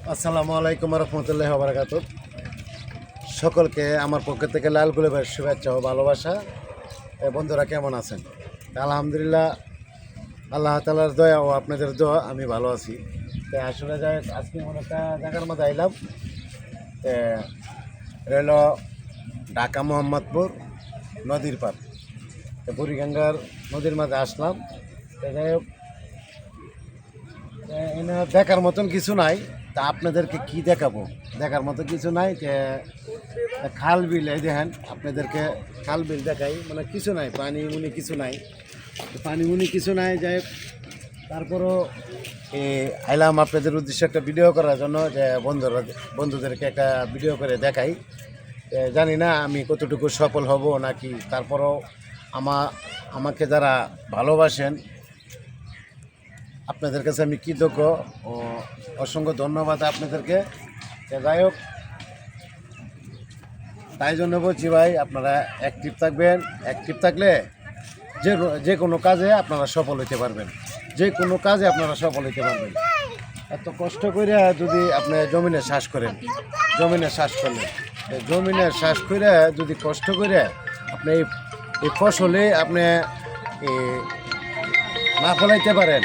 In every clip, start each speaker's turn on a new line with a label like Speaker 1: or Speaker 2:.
Speaker 1: আসসালামু আলাইকুম রহমতুল্লাহ বারাকাতু। সকলকে আমার পক্ষ থেকে লাল গোলাপের শুভেচ্ছা ও ভালোবাসা। বন্ধুরা কেমন আছেন? আলহামদুলিল্লাহ, আল্লাহ তাআলার দয়া ও আপনাদের দোয়া আমি ভালো আছি। তো আসলে যাই আজকে এমন একটা জায়গার মধ্যে আইলাম, রইল ঢাকা মোহাম্মদপুর নদীর পার। বুড়িগঙ্গার নদীর মাঝে আসলাম। যাই হোক, এনে দেখার মতন কিছু নাই। তা আপনাদেরকে কি দেখাবো? দেখার মতো কিছু নাই। খাল বিল এই দেখেন, আপনাদেরকে খাল বিল দেখাই, মানে কিছু নাই, পানি মুনি কিছু নাই, পানি মুনি কিছু নাই। যাই হোক, তারপরও আইলাম আপনাদের উদ্দেশ্যে একটা ভিডিও করার জন্য, যে বন্ধুদেরকে একটা ভিডিও করে দেখাই। জানি না আমি কতটুকু সফল হব নাকি, তারপরও আমাকে যারা ভালোবাসেন আপনাদের কাছে আমি কৃতজ্ঞ ও অসংখ্য ধন্যবাদ আপনাদেরকে। যাই হোক, তাই জন্য বলছি ভাই, আপনারা অ্যাক্টিভ থাকবেন। অ্যাক্টিভ থাকলে যে কোনো কাজে আপনারা সফল হতে পারবেন, যে কোনো কাজে আপনারা সফল হতে পারবেন। এত কষ্ট করে যদি আপনি জমিনে চাষ করেন, জমিনে চাষ করলেন, জমিনে চাষ করে যদি কষ্ট করে আপনি এই ফসলে আপনি না ফলাইতে পারেন,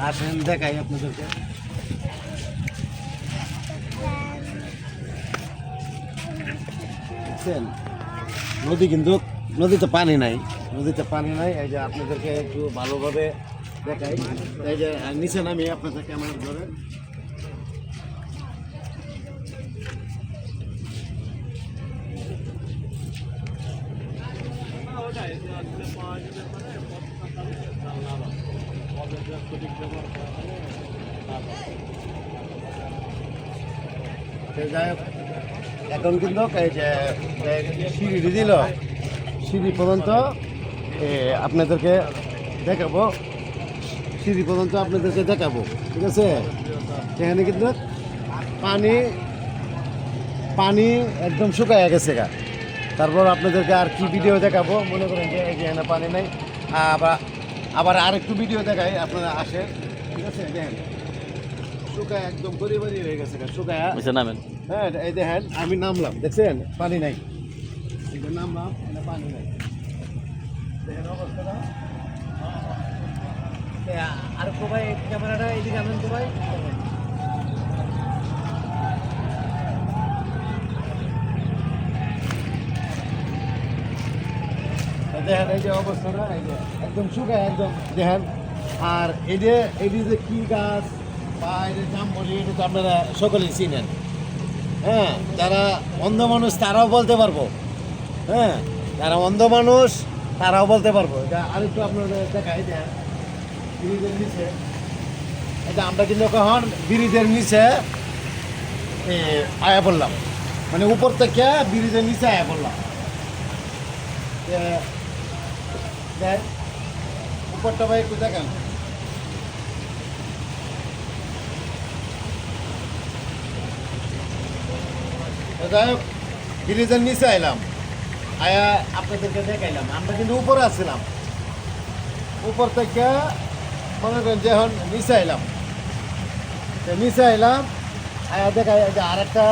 Speaker 1: আসেন দেখাই আপনাদেরকে। দেখছেন নদী, কিন্তু নদীতে পানি নাই, নদীতে পানি নাই। এই যে আপনাদেরকে একটু ভালোভাবে দেখাই। এই যে নিচে নামি আপনাদের ক্যামেরা ধরে, যাই হোক, এখন কিন্তু এই যে সিঁড়ি দিল, সিঁড়ি পর্যন্ত আপনাদেরকে দেখাবো, সিঁড়ি পর্যন্ত আপনাদেরকে দেখাবো, ঠিক আছে? সেখানে কিন্তু পানি পানি একদম শুকায় গেছে গা। তারপর আপনাদেরকে আর কি ভিডিও দেখাবো, মনে করেন যে এখানে পানি নাই। আবার আরেকটু ভিডিও দেখাই, আপনারা আসেন, ঠিক আছে? দেখেন শুকায় একদম পরিবারই হয়ে গেছে গা, শুকায় নামেন। হ্যাঁ, এই দেখেন আমি নামলাম, দেখছেন পানি নাই, এই যে নামলাম, এখানে পানি নাই, দেখেন অবস্থাটা। আর তো ভাই ক্যামেরাটা এইদিকে আনেন তো ভাই। দেখেন এই যে অবস্থাটা, এই যে একদম শুকায় একদম, দেখেন। আর এই যে কি গাছ বা এই যে জামবলি, এটা তো আপনারা সকলেই চিনেন। হ্যাঁ, যারা অন্ধ মানুষ তারাও বলতে পারবো। হ্যাঁ, যারা অন্ধ মানুষ তারাও বলতে পারবো। এটা আরেকটু আপনাদের দেখাই, দেন ব্রিজের নিচে, এটা আমরা কিন্তু এখন ব্রিজের নিচে আয়া পড়লাম, মানে উপর থেকে ব্রিজের নিচে আয়া পড়লাম। দেখ উপরটা ভাই একটু দেখান। যাই হোক, ব্রিজের নিচে আইলাম, আয়া আপনাদেরকে দেখাইলাম। আমরা কিন্তু উপরে আসছিলাম, উপর থেকে মনে করেন যে এখন নিচে আইলাম, নিচে আইলাম, আয়া দেখাই যে আর একটা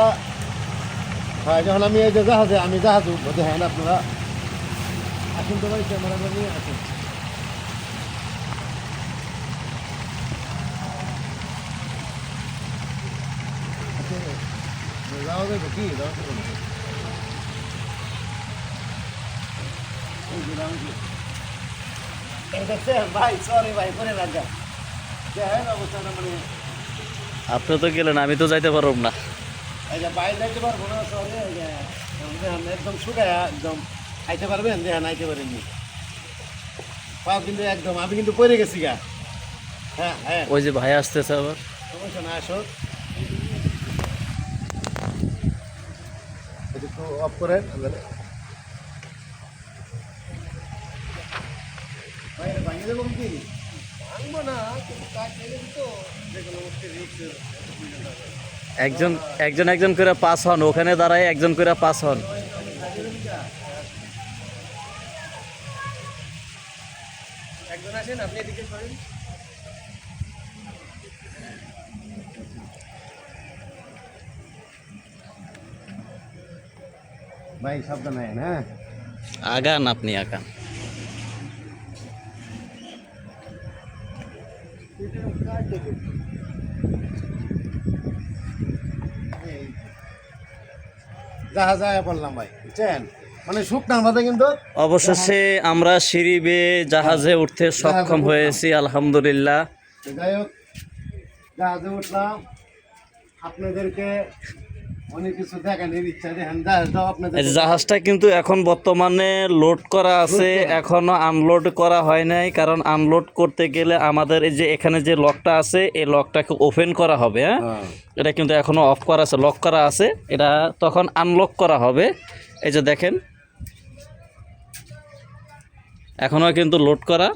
Speaker 1: হয়। যখন আমি এই যে জাহাজে, আমি জাহাজে উঠবো, দেখেন আপনারা আসুন তো ভাই, ক্যামেরাটা নিয়ে আসুন। যাওয়া যাবে কি ভাই? সরি ভাই, করে রাখা দেখেন অবস্থাটা, মানে
Speaker 2: আপনি তো গেলেন, আমি তো যাইতে পারব না।
Speaker 1: এই যে বাইরে যাইতে পারবো না, সরি। এই যে একদম শুকায় একদম আইতে পারবেন, দেখেন আইতে পারেননি, পাও কিন্তু একদম, আমি কিন্তু পড়ে গেছি গা। হ্যাঁ হ্যাঁ,
Speaker 2: ওই যে ভাই আসতেছে আবার।
Speaker 1: সমস্যা না, আসো একটু অফ করেন। ভাঙে দেবো কি? ভাঙবো না, কিন্তু কাজ ফেলে দিত, যে কোনো
Speaker 2: একজন একজন একজন করে পাস হন, ওখানে দাঁড়ায় একজন করে পাস হন।
Speaker 1: একজন আসেন, আপনি এদিকে সরেন। ভাই সাবধানে হ্যাঁ।
Speaker 2: আগান আপনি আগান।
Speaker 1: জাহাজ বললাম ভাই বুঝছেন, মানে শুকনার মধ্যে কিন্তু
Speaker 2: অবশেষে আমরা সিঁড়ি বেয়ে জাহাজে উঠতে সক্ষম হয়েছি, আলহামদুলিল্লাহ।
Speaker 1: যাই হোক জাহাজে উঠলাম, আপনাদেরকে অনেক কিছু দেখানোর ইচ্ছা, দেখেন জাহাজটাও আপনাদের
Speaker 2: এই জাহাজটা কিন্তু এখন বর্তমানে লোড করা আছে, এখনো আনলোড করা হয় নাই, কারণ আনলোড করতে গেলে আমাদের এই যে এখানে যে লকটা আছে এই লকটাকে ওপেন করা হবে। হ্যাঁ, এটা কিন্তু এখনো অফ করা আছে, লক করা আছে, এটা তখন আনলক করা হবে। এই যে দেখেন এখনো কিন্তু লোড করা,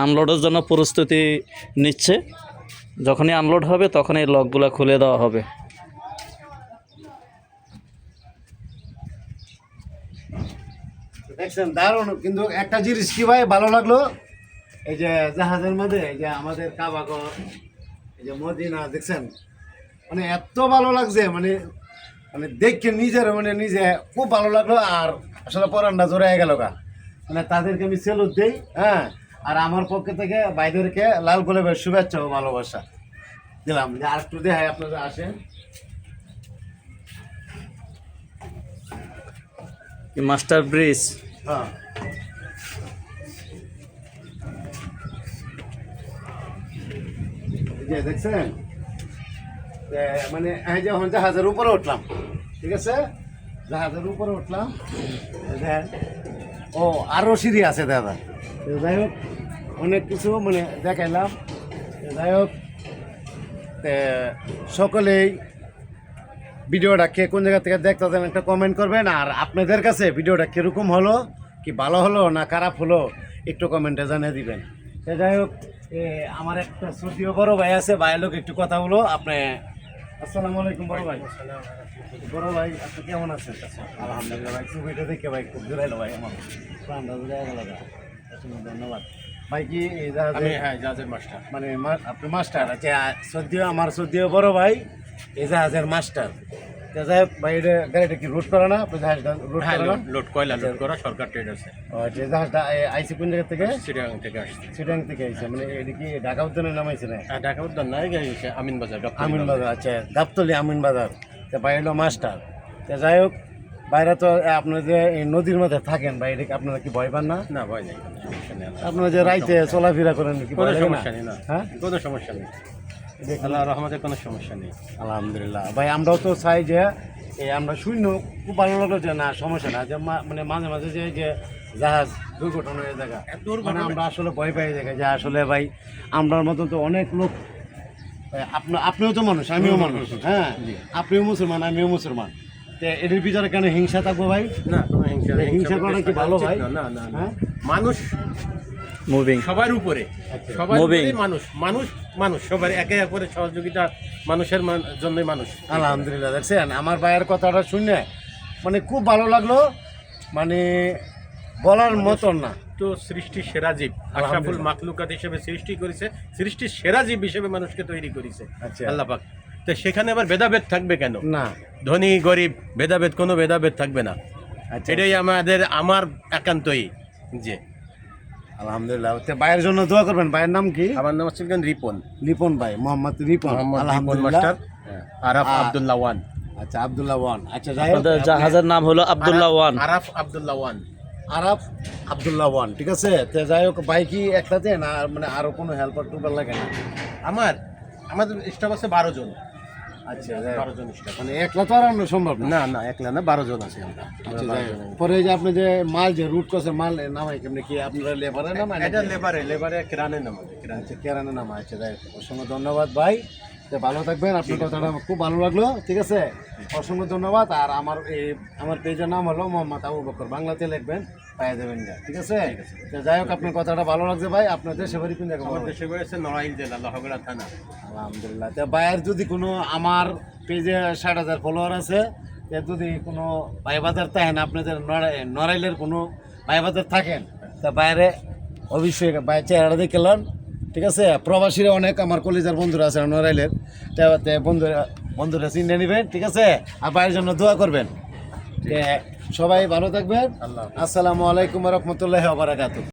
Speaker 2: আনলোডের জন্য প্রস্তুতি নিচ্ছে। যখনই আনলোড হবে তখন এই লকগুলো খুলে দেওয়া হবে।
Speaker 1: দেখছেন দারুণ, কিন্তু একটা জিনিস কি ভাই ভালো লাগলো, এই যে জাহাজের মধ্যে এই যে আমাদের কাবাগর, এই যে মদিনা দেখছেন, মানে এত ভালো লাগছে, মানে মানে দেখে নিজের মানে নিজে খুব ভালো লাগলো। আর আসলে পরানটা জোরে গেল গা, মানে তাদেরকে আমি সেলুট দিই। হ্যাঁ, আর আমার পক্ষে থেকে ভাইদেরকে লাল গোলাপের শুভেচ্ছা ও ভালোবাসা দিলাম। যে আর একটু দেখায় আপনারা আসেন,
Speaker 2: মাস্টার ব্রিজ।
Speaker 1: হ্যাঁ এই যে দেখছেন, মানে এই যে এখন জাহাজের উপরে উঠলাম, ঠিক আছে, জাহাজের উপরে উঠলাম। দেখেন ও আরও সিঁড়ি আছে দাদা। যাই হোক অনেক কিছু মানে দেখাইলাম। যাই হোক সকলেই ভিডিওটা কে কোন জায়গা থেকে দেখতেছেন একটা কমেন্ট করবেন। আর আপনাদের কাছে ভিডিওটা কীরকম হলো, কি ভালো হলো না খারাপ হলো, একটু কমেন্টে জানিয়ে দিবেন। যাই হোক আমার একটা শ্রদ্ধেয় বড় ভাই আছে, ভাইয়ের লোক একটু কথা বলো। আপনি আসসালামু আলাইকুম বড় ভাই। বড় ভাই আপনি কেমন আছেন? আলহামদুলিল্লাহ ভাই, ছবিটা দেখে ভাই খুব জোরাইলো ভাই, আমার প্রাণটা জোরাই গেল। ধন্যবাদ ভাই। কি এই জাহাজে?
Speaker 3: হ্যাঁ, জাহাজের মাস্টার।
Speaker 1: মানে আপনি মাস্টার? আচ্ছা, শ্রদ্ধেয় আমার শ্রদ্ধেয় বড় ভাই এই জাহাজের মাস্টার। যাই হোক ভাই, এটা গাড়িটা কি রুট করে না? আপনি জাহাজটা রুট করে না?
Speaker 3: লোড কয়লা লোড করা সরকার ট্রেড আছে।
Speaker 1: যে জাহাজটা আইসি কোন জায়গা থেকে?
Speaker 3: চিটাগাং থেকে আসছে।
Speaker 1: চিটাং থেকে আইসে, মানে এটা কি ঢাকা উদ্যানের নাম আইসে না?
Speaker 3: ঢাকা উদ্যান নাই, গেছে আমিন বাজার।
Speaker 1: আমিন বাজার, আচ্ছা গাবতলি আমিন বাজার। তো ভাই হলো মাস্টার। তো যাই হোক বাইরে তো আপনারা যে এই নদীর মধ্যে থাকেন ভাই, এটা কি আপনারা কি ভয় পান না?
Speaker 3: না, ভয় নেই, কোনো সমস্যা নেই।
Speaker 1: আপনারা যে রাইতে চলাফেরা করেন কি
Speaker 3: কোনো
Speaker 1: ভয় লাগে না?
Speaker 3: সমস্যা নেই, না
Speaker 1: হ্যাঁ,
Speaker 3: কোনো সমস্যা নেই, আল্লাহ রহমতে কোনো সমস্যা নেই।
Speaker 1: আলহামদুলিল্লাহ ভাই। আমরাও তো চাই যে এই আমরা শূন্য খুব ভালো লাগলো যে না সমস্যা না, যে মানে মাঝে মাঝে যে জাহাজ দুর্ঘটনা হয়ে জায়গা, মানে আমরা আসলে ভয় পাই জায়গায় যে আসলে ভাই আমরার মতন তো অনেক লোক, আপনিও তো মানুষ আমিও মানুষ, হ্যাঁ আপনিও মুসলমান আমিও মুসলমান, তো এদের ভিতরে কেন হিংসা থাকবো ভাই?
Speaker 3: না, কোনো হিংসা নেই।
Speaker 1: হিংসা করা কি ভালো ভাই?
Speaker 3: না না না,
Speaker 1: হ্যাঁ?
Speaker 3: মানুষ
Speaker 2: মুভিং।
Speaker 3: সবার উপরে, সবার
Speaker 2: Moving.
Speaker 3: উপরে মানুষ, মানুষ মানুষ সবার একে অপরের সহযোগিতা, মানুষের জন্যই মানুষ।
Speaker 1: আলহামদুলিল্লাহ। দেখছেন আমার ভাইয়ের কথাটা শুনে মানে খুব ভালো লাগলো, মানে বলার মতন না।
Speaker 3: তো সৃষ্টির সেরা জীব, আশরাফুল মাখলুকাত হিসেবে সৃষ্টি করেছে, সৃষ্টির সেরা জীব হিসেবে মানুষকে তৈরি করেছে
Speaker 1: আচ্ছা।
Speaker 3: আল্লাহ পাক। তো সেখানে আবার ভেদাভেদ থাকবে কেন?
Speaker 1: না,
Speaker 3: ধনী গরিব ভেদাভেদ, কোনো ভেদাভেদ থাকবে না।
Speaker 1: আচ্ছা
Speaker 3: এটাই আমার একান্তই। যে
Speaker 1: আলহামদুলিল্লাহ। তো ভাইয়ের জন্য দোয়া করবেন। ভাইয়ের নাম কি?
Speaker 3: আমার নাম হচ্ছে রিপন,
Speaker 1: লিপন ভাই, মোহাম্মদ রিপন।
Speaker 3: মোহাম্মদ রিপন
Speaker 1: আলহামদুলিল্লাহ।
Speaker 3: Master, Araf Abdullah one.
Speaker 1: আচ্ছা আব্দুল্লাহ ওয়ান। আচ্ছা যাই হোক,
Speaker 2: আমাদের জাহাজের নাম হলো Abdullah one.
Speaker 3: Araf Abdullah one.
Speaker 1: Araf Abdullah one, ঠিক আছে। তো যাই হোক ভাই কি একটাতে না মানে আরো কোনো হেল্পার টুপার লাগে না?
Speaker 3: আমাদের স্টাফ আছে 12 জন।
Speaker 1: আচ্ছা যাই হোক।
Speaker 3: 12 জন স্টাফ।
Speaker 1: মানে একলা তো আর আনা সম্ভব না।
Speaker 3: না না, একলা না, 12 জন আছে আমরা।
Speaker 1: আচ্ছা যাই হোক। পরে এই যে আপনি যে মাল যে রুট করছে মাল নামাই কেমনি কি আপনারা লেবারের নামাই?
Speaker 3: এটা লেবারে কিরানের নাম আছে, কিরান।
Speaker 1: আচ্ছা কেরানে নামা। আচ্ছা যাই হোক, অসংখ্য ধন্যবাদ ভাই। তো ভালো থাকবেন, আপনার কথাটা আমার খুব ভালো লাগলো, ঠিক আছে, অসংখ্য ধন্যবাদ। আর আমার পেজের নাম হলো মোহাম্মদ আবু বকর, বাংলাতে লিখবেন পাইয়ে দেবেন গা, ঠিক আছে। তো যাই হোক আপনার কথাটা ভালো লাগছে ভাই। আপনার দেশে বাড়ি কোন জায়গা?
Speaker 3: আমার দেশে রয়েছে নড়াইল জেলা, লোহাগড়া থানা।
Speaker 1: আলহামদুলিল্লাহ। তো ভাইয়ের যদি কোনো আমার পেজে 60,000 ফলোয়ার আছে, তো যদি কোনো ভাই বাজার থাকেন, আপনাদের নড়াইলের কোনো ভাই বাজার থাকেন, তা বাইরে অবশ্যই ভাই চেহারা দেখে লন, ঠিক আছে। প্রবাসীরা অনেক আমার কলেজের বন্ধুরা আছে নড়াইলের, বন্ধুরা চিনে নেবেন, ঠিক আছে। আর ভাইয়ের জন্য দোয়া করবেন। সবাই ভালো থাকবেন।
Speaker 3: আল্লাহ হাফেজ।
Speaker 1: আসসালামু আলাইকুম ওয়া রাহমাতুল্লাহি ওয়া বারাকাতুহু।